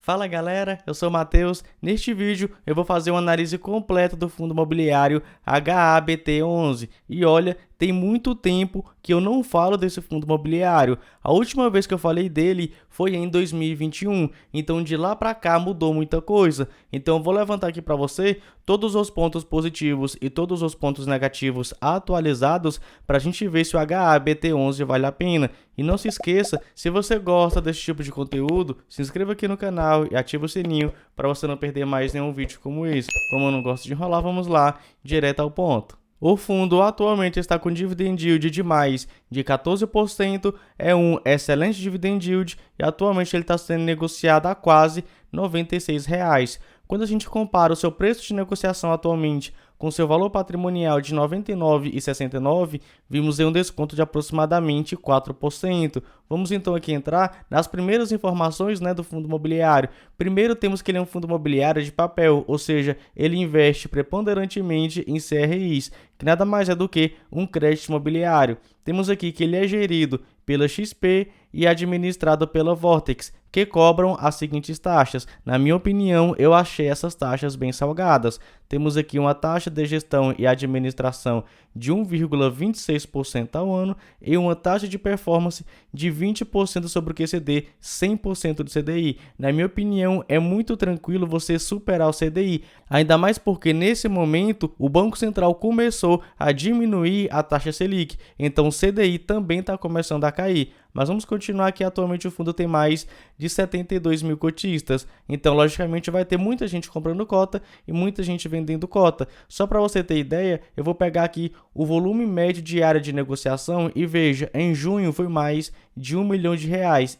Fala galera, eu sou o Matheus. Neste vídeo eu vou fazer uma análise completa do fundo imobiliário HABT11. E olha, tem muito tempo que eu não falo desse fundo imobiliário. A última vez que eu falei dele foi em 2021, então de lá para cá mudou muita coisa. Então eu vou levantar aqui para você todos os pontos positivos e todos os pontos negativos atualizados para a gente ver se o HABT11 vale a pena. E não se esqueça, se você gosta desse tipo de conteúdo, se inscreva aqui no canal e ative o sininho para você não perder mais nenhum vídeo como esse. Como eu não gosto de enrolar, vamos lá, direto ao ponto. O fundo atualmente está com dividend yield de mais de 14%, é um excelente dividend yield e atualmente ele está sendo negociado a quase R$ 96. Quando a gente compara o seu preço de negociação atualmente com seu valor patrimonial de R$ 99,69, vimos aí um desconto de aproximadamente 4%. Vamos então aqui entrar nas primeiras informações, do fundo imobiliário. Primeiro temos que ele é um fundo imobiliário de papel, ou seja, ele investe preponderantemente em CRIs, que nada mais é do que um crédito imobiliário. Temos aqui que ele é gerido pela XP e administrado pela Vortex, que cobram as seguintes taxas. Na minha opinião, eu achei essas taxas bem salgadas. Temos aqui uma taxa de gestão e administração de 1,26% ao ano e uma taxa de performance de 20% sobre o QCD, 100% do CDI. Na minha opinião, é muito tranquilo você superar o CDI, ainda mais porque nesse momento o Banco Central começou a diminuir a taxa Selic, então o CDI também está começando a cair. Mas vamos continuar que atualmente o fundo tem mais de 72 mil cotistas, então logicamente vai ter muita gente comprando cota e muita gente vendendo cota. Só para você ter ideia, eu vou pegar aqui o volume médio diário de negociação e veja, em junho foi mais de R$ 1 milhão,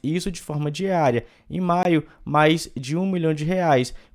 e isso de forma diária. Em maio, mais de R$ 1 milhão.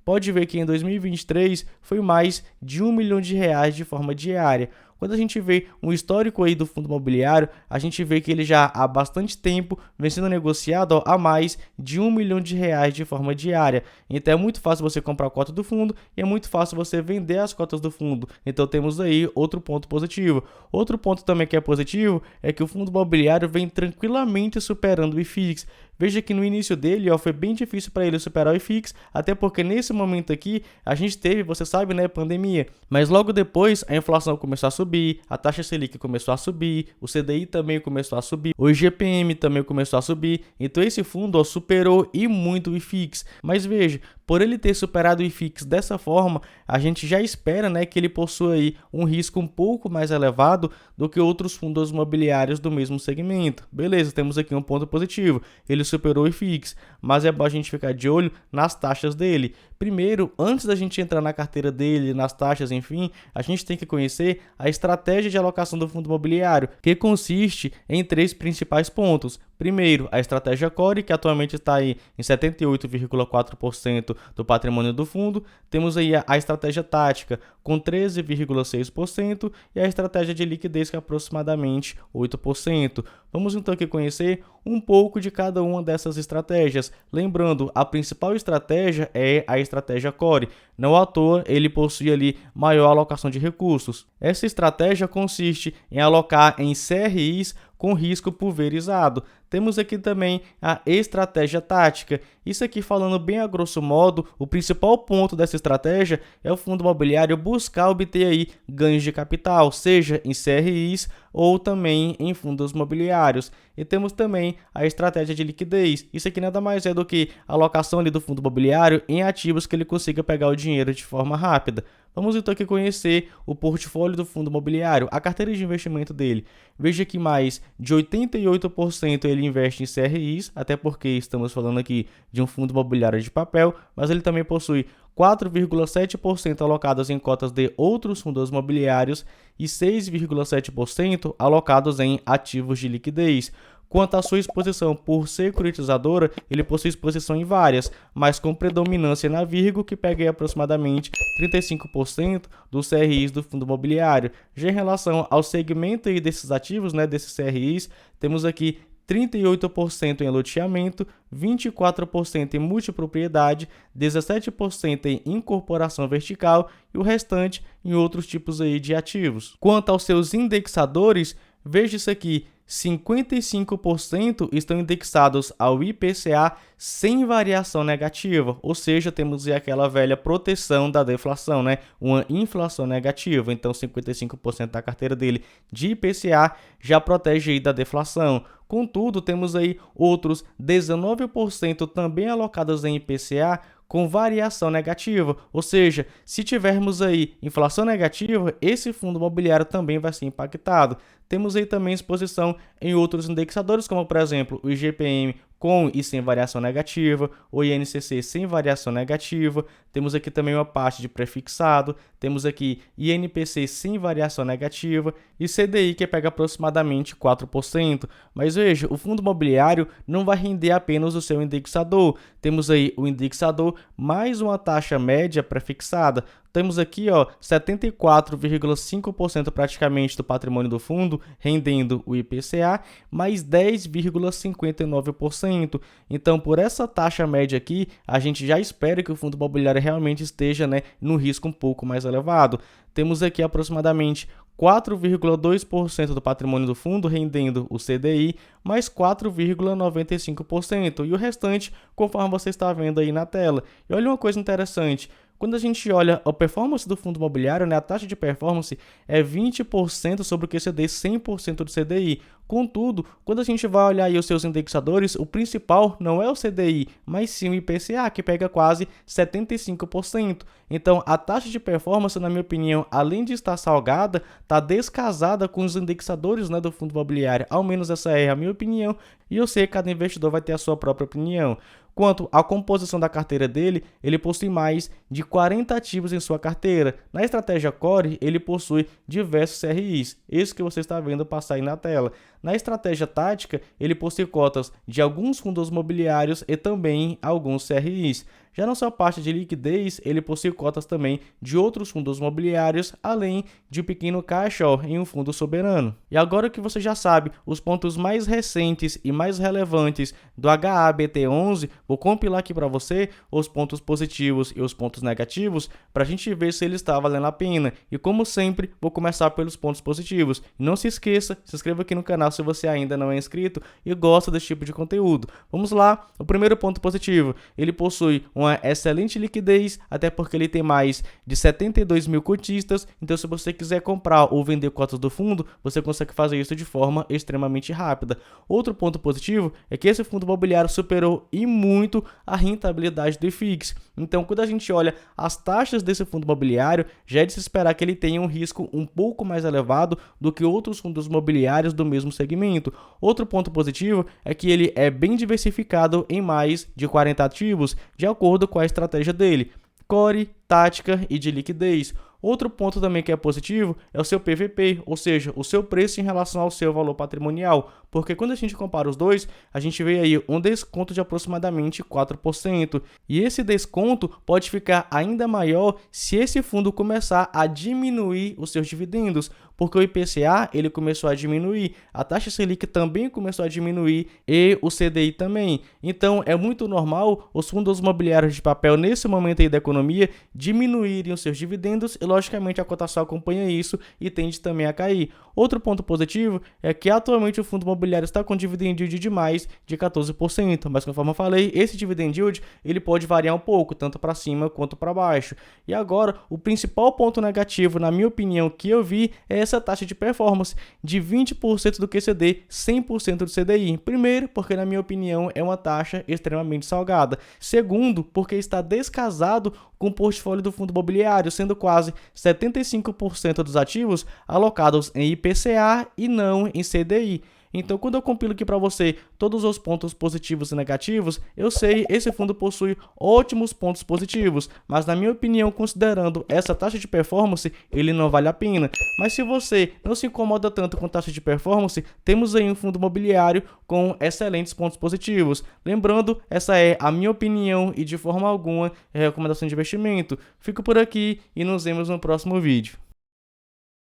Pode ver que em 2023 foi mais de R$ 1 milhão de forma diária. Quando a gente vê um histórico aí do fundo imobiliário, a gente vê que ele já há bastante tempo vem sendo negociado a mais de R$ 1 milhão de forma diária. Então é muito fácil você comprar a cota do fundo e é muito fácil você vender as cotas do fundo. Então temos aí outro ponto positivo. Outro ponto também que é positivo é que o fundo imobiliário vem tranquilamente superando o IFIX. Veja que no início dele, foi bem difícil para ele superar o IFIX, até porque nesse momento aqui a gente teve, você sabe, pandemia. Mas logo depois a inflação começou a subir, a taxa Selic começou a subir, o CDI também começou a subir, o IGPM também começou a subir. Então esse fundo superou e muito o IFIX. Mas veja, por ele ter superado o IFIX dessa forma, a gente já espera, que ele possua aí um risco um pouco mais elevado do que outros fundos imobiliários do mesmo segmento. Beleza, temos aqui um ponto positivo. Ele superou o IFIX, mas é bom a gente ficar de olho nas taxas dele. Primeiro, antes da gente entrar na carteira dele, nas taxas, enfim, a gente tem que conhecer a estratégia de alocação do fundo imobiliário, que consiste em 3 principais pontos. Primeiro, a estratégia Core, que atualmente está aí em 78,4% do patrimônio do fundo. Temos aí a estratégia tática, com 13,6%, e a estratégia de liquidez, que é aproximadamente 8%. Vamos então aqui conhecer um pouco de cada uma dessas estratégias. Lembrando, a principal estratégia é a estratégia Core. Não à toa, ele possui ali maior alocação de recursos. Essa estratégia consiste em alocar em CRIs com risco pulverizado. Temos aqui também a estratégia tática. Isso aqui, falando bem a grosso modo, o principal ponto dessa estratégia é o fundo imobiliário buscar obter aí ganhos de capital, seja em CRIs ou também em fundos imobiliários. E temos também a estratégia de liquidez. Isso aqui nada mais é do que a alocação ali do fundo imobiliário em ativos que ele consiga pegar o dinheiro de forma rápida. Vamos então aqui conhecer o portfólio do fundo imobiliário, a carteira de investimento dele. Veja que mais de 88% ele investe em CRIs, até porque estamos falando aqui de um fundo imobiliário de papel, mas ele também possui 4,7% alocados em cotas de outros fundos imobiliários e 6,7% alocados em ativos de liquidez. Quanto à sua exposição por securitizadora, ele possui exposição em várias, mas com predominância na Virgo, que pega aproximadamente 35% dos CRIs do fundo imobiliário. Já em relação ao segmento aí desses ativos, desses CRIs, temos aqui 38% em loteamento, 24% em multipropriedade, 17% em incorporação vertical e o restante em outros tipos aí de ativos. Quanto aos seus indexadores, veja isso aqui, 55% estão indexados ao IPCA sem variação negativa, ou seja, temos aí aquela velha proteção da deflação, né? Uma inflação negativa. Então, 55% da carteira dele de IPCA já protege aí da deflação. Contudo, temos aí outros 19% também alocados em IPCA com variação negativa, ou seja, se tivermos aí inflação negativa, esse fundo imobiliário também vai ser impactado. Temos aí também exposição em outros indexadores, como por exemplo o IGPM com e sem variação negativa, o INCC sem variação negativa, temos aqui também uma parte de prefixado, temos aqui INPC sem variação negativa e CDI que pega aproximadamente 4%. Mas veja, o fundo imobiliário não vai render apenas o seu indexador, temos aí o indexador mais uma taxa média prefixada. Temos aqui 74,5% praticamente do patrimônio do fundo rendendo o IPCA, mais 10,59%. Então, por essa taxa média aqui, a gente já espera que o fundo imobiliário realmente esteja, no risco um pouco mais elevado. Temos aqui aproximadamente 4,2% do patrimônio do fundo rendendo o CDI, mais 4,95%, e o restante, conforme você está vendo aí na tela. E olha uma coisa interessante. Quando a gente olha a performance do fundo imobiliário, a taxa de performance é 20% sobre o QCD, 100% do CDI. Contudo, quando a gente vai olhar aí os seus indexadores, o principal não é o CDI, mas sim o IPCA, que pega quase 75%. Então, a taxa de performance, na minha opinião, além de estar salgada, está descasada com os indexadores do fundo imobiliário. Ao menos essa é a minha opinião, e eu sei que cada investidor vai ter a sua própria opinião. Quanto à composição da carteira dele, ele possui mais de 40 ativos em sua carteira. Na estratégia Core, ele possui diversos CRIs, esse que você está vendo passar aí na tela. Na estratégia tática, ele possui cotas de alguns fundos imobiliários e também alguns CRIs. Já na sua parte de liquidez, ele possui cotas também de outros fundos imobiliários, além de um pequeno caixa em um fundo soberano. E agora que você já sabe os pontos mais recentes e mais relevantes do HABT11, vou compilar aqui para você os pontos positivos e os pontos negativos para a gente ver se ele está valendo a pena. E como sempre, vou começar pelos pontos positivos. E não se esqueça, se inscreva aqui no canal se você ainda não é inscrito e gosta desse tipo de conteúdo. Vamos lá, o primeiro ponto positivo, ele possui uma excelente liquidez, até porque ele tem mais de 72 mil cotistas, então se você quiser comprar ou vender cotas do fundo, você consegue fazer isso de forma extremamente rápida. Outro ponto positivo é que esse fundo imobiliário superou e muito a rentabilidade do IFIX. Então, quando a gente olha as taxas desse fundo imobiliário, já é de se esperar que ele tenha um risco um pouco mais elevado do que outros fundos imobiliários do mesmo segmento. Outro ponto positivo é que ele é bem diversificado em mais de 40 ativos, de acordo com a estratégia dele, core, tática e de liquidez. Outro ponto também que é positivo é o seu PVP, ou seja, o seu preço em relação ao seu valor patrimonial, porque quando a gente compara os dois, a gente vê aí um desconto de aproximadamente 4%, e esse desconto pode ficar ainda maior se esse fundo começar a diminuir os seus dividendos, porque o IPCA ele começou a diminuir, a taxa Selic também começou a diminuir e o CDI também. Então é muito normal os fundos imobiliários de papel nesse momento aí da economia diminuírem os seus dividendos e logicamente a cotação acompanha isso e tende também a cair. Outro ponto positivo é que atualmente o fundo imobiliário está com dividend yield de mais de 14%, mas conforme eu falei, esse dividend yield ele pode variar um pouco, tanto para cima quanto para baixo. E agora, o principal ponto negativo, na minha opinião, que eu vi é essa taxa de performance de 20% do QCD, 100% do CDI. Primeiro, porque na minha opinião é uma taxa extremamente salgada. Segundo, porque está descasado com o portfólio do fundo imobiliário, sendo quase 75% dos ativos alocados em IPCA e não em CDI. Então, quando eu compilo aqui para você todos os pontos positivos e negativos, eu sei esse fundo possui ótimos pontos positivos, mas na minha opinião, considerando essa taxa de performance, ele não vale a pena. Mas se você não se incomoda tanto com taxa de performance, temos aí um fundo imobiliário com excelentes pontos positivos. Lembrando, essa é a minha opinião e de forma alguma é recomendação de investimento. Fico por aqui e nos vemos no próximo vídeo.